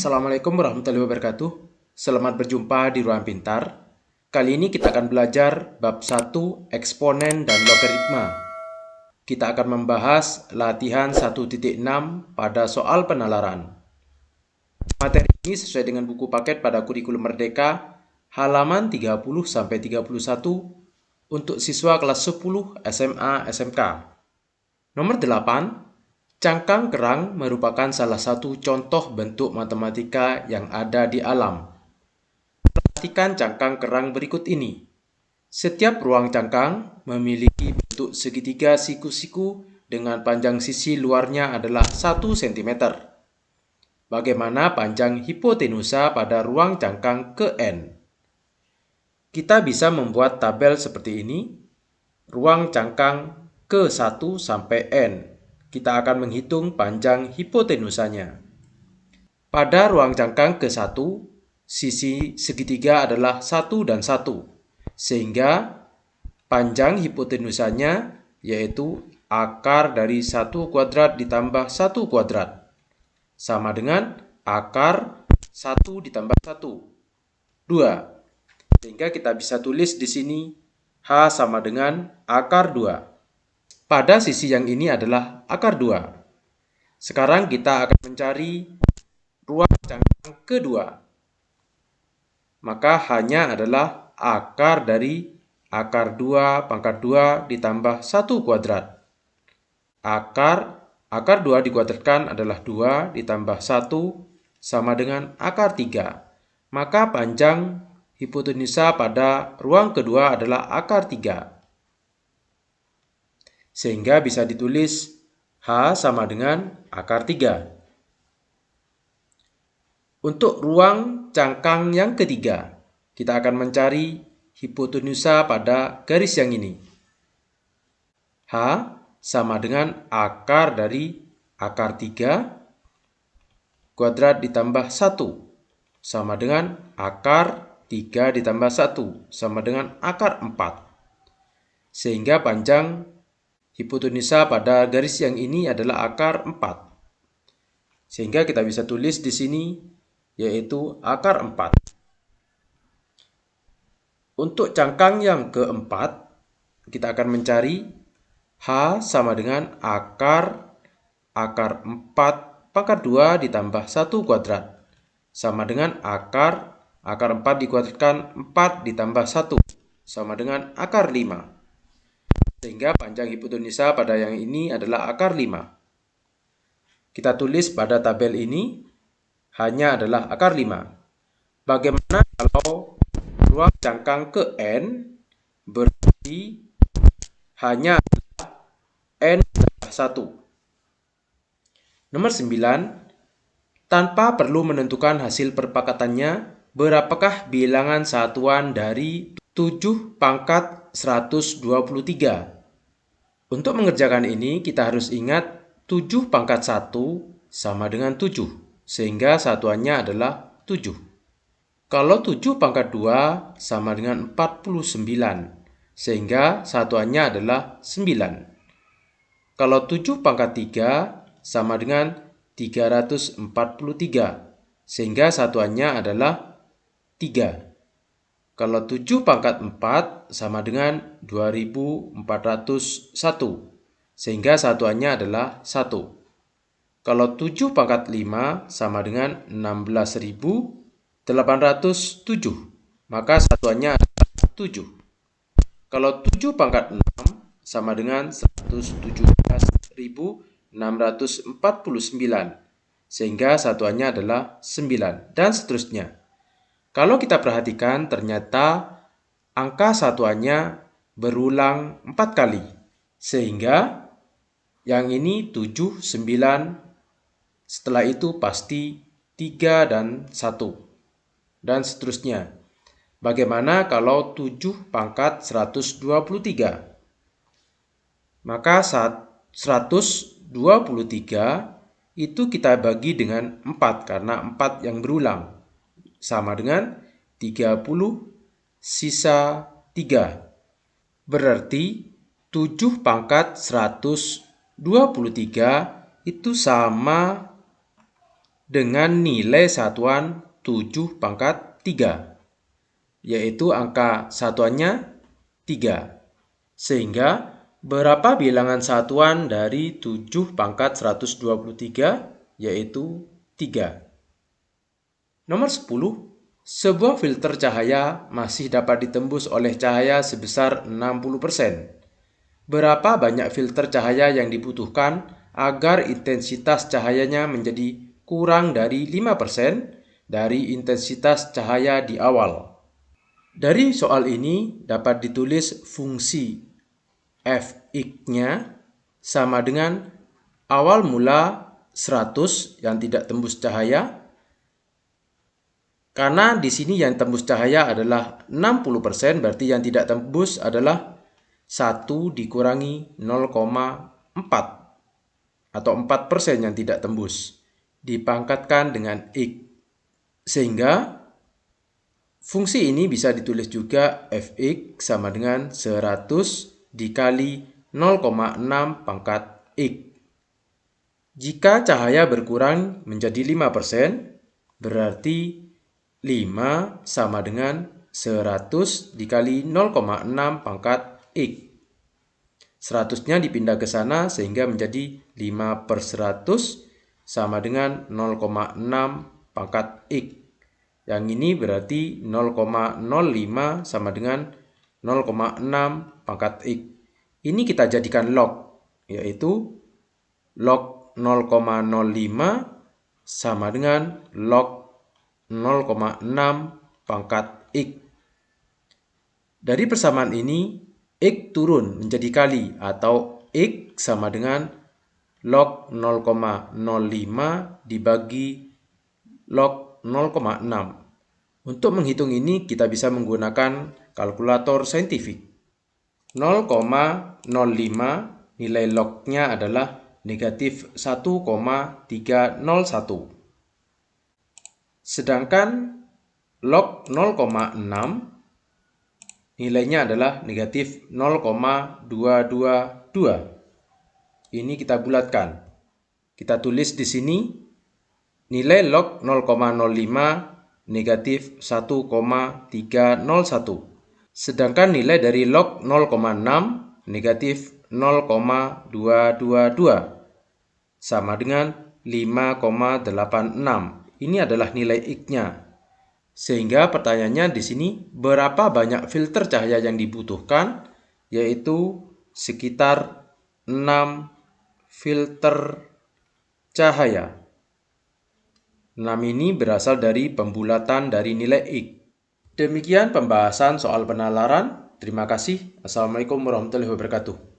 Assalamualaikum warahmatullahi wabarakatuh. Selamat berjumpa di Ruang Pintar. Kali ini kita akan belajar bab 1 eksponen dan logaritma. Kita akan membahas latihan 1.6 pada soal penalaran. Materi ini sesuai dengan buku paket pada kurikulum Merdeka halaman 30-31 untuk siswa kelas 10 SMA SMK. Nomor 8. Cangkang kerang merupakan salah satu contoh bentuk matematika yang ada di alam. Perhatikan cangkang kerang berikut ini. Setiap ruang cangkang memiliki bentuk segitiga siku-siku dengan panjang sisi luarnya adalah 1 cm. Bagaimana panjang hipotenusa pada ruang cangkang ke N? Kita bisa membuat tabel seperti ini. Ruang cangkang ke 1 sampai N. Kita akan menghitung panjang hipotenusanya. Pada ruang cangkang ke-1, sisi segitiga adalah 1 dan 1, sehingga panjang hipotenusanya yaitu akar dari 1 kuadrat ditambah 1 kuadrat, sama dengan akar 1 ditambah 1, 2. Sehingga kita bisa tulis di sini H sama dengan akar 2. Pada sisi yang ini adalah akar 2. Sekarang kita akan mencari ruang cangkang kedua. Maka hanya adalah akar dari akar 2 pangkat 2 ditambah 1 kuadrat. Akar 2 dikuadratkan adalah 2 ditambah 1 sama dengan akar 3. Maka panjang hipotenusa pada ruang kedua adalah akar 3. Sehingga bisa ditulis H sama dengan akar 3. Untuk ruang cangkang yang ketiga, kita akan mencari hipotenusa pada garis yang ini. H sama dengan akar dari akar 3 kuadrat ditambah 1 sama dengan akar 3 ditambah 1 sama dengan akar 4. Sehingga panjang hipotenusa pada garis yang ini adalah akar 4. Sehingga kita bisa tulis di sini yaitu akar 4. Untuk cangkang yang keempat, kita akan mencari H sama dengan akar 4 pangkat 2 ditambah 1 kuadrat. Sama dengan akar 4 dikuadratkan 4 ditambah 1 sama dengan akar 5. Sehingga panjang hipotenusa pada yang ini adalah akar 5. Kita tulis pada tabel ini hanya adalah akar 5. Bagaimana kalau ruang cangkang ke N berarti hanya adalah N tambah 1. Nomor 9. Tanpa perlu menentukan hasil perpakatannya, berapakah bilangan satuan dari 7 pangkat 123? Untuk mengerjakan ini, kita harus ingat 7 pangkat 1 sama dengan 7, sehingga satuannya adalah 7. Kalau 7 pangkat 2 sama dengan 49, sehingga satuannya adalah 9. Kalau 7 pangkat 3 sama dengan 343, sehingga satuannya adalah 3. Kalau 7 pangkat 4 sama dengan 2401, sehingga satuannya adalah 1. Kalau 7 pangkat 5 sama dengan 16.807, maka satuannya adalah 7. Kalau 7 pangkat 6 sama dengan 117.649, sehingga satuannya adalah 9, dan seterusnya. Kalau kita perhatikan, ternyata angka satuannya berulang 4 kali. Sehingga yang ini 7, 9, setelah itu pasti 3 dan 1. Dan seterusnya. Bagaimana kalau 7 pangkat 123? Maka 123 itu kita bagi dengan 4 karena 4 yang berulang. Sama dengan 30 sisa 3. Berarti 7 pangkat 123 itu sama dengan nilai satuan 7 pangkat 3, yaitu angka satuannya 3. Sehingga berapa bilangan satuan dari 7 pangkat 123, yaitu 3. Nomor 10. Sebuah filter cahaya masih dapat ditembus oleh cahaya sebesar 60%. Berapa banyak filter cahaya yang dibutuhkan agar intensitas cahayanya menjadi kurang dari 5% dari intensitas cahaya di awal? Dari soal ini dapat ditulis fungsi Fx-nya sama dengan awal mula 100 yang tidak tembus cahaya. Karena di sini yang tembus cahaya adalah 60%, berarti yang tidak tembus adalah 1 dikurangi 0,4 atau 4% yang tidak tembus, dipangkatkan dengan X. Sehingga fungsi ini bisa ditulis juga Fx sama dengan 100 dikali 0,6 pangkat X. Jika cahaya berkurang menjadi 5%, berarti 5 sama dengan 100 dikali 0,6 pangkat X. 100-nya dipindah ke sana sehingga menjadi 5/100 sama dengan 0,6 pangkat X. Yang ini berarti 0,05 sama dengan 0,6 pangkat X. Ini kita jadikan log, yaitu log 0,05 sama dengan log 0,6 pangkat X. Dari persamaan ini, X turun menjadi kali atau X sama dengan log 0,05 dibagi log 0,6. Untuk menghitung ini kita bisa menggunakan kalkulator saintifik. 0,05 nilai lognya adalah negatif 1,301. Sedangkan log 0,6 nilainya adalah negatif 0,222. Ini kita bulatkan. Kita tulis di sini nilai log 0,05 negatif 1,301. Sedangkan nilai dari log 0,6 negatif 0,222 sama dengan 5,86. Ini adalah nilai X-nya. Sehingga pertanyaannya di sini berapa banyak filter cahaya yang dibutuhkan, yaitu sekitar 6 filter cahaya. 6 ini berasal dari pembulatan dari nilai X. Demikian pembahasan soal penalaran. Terima kasih. Assalamualaikum warahmatullahi wabarakatuh.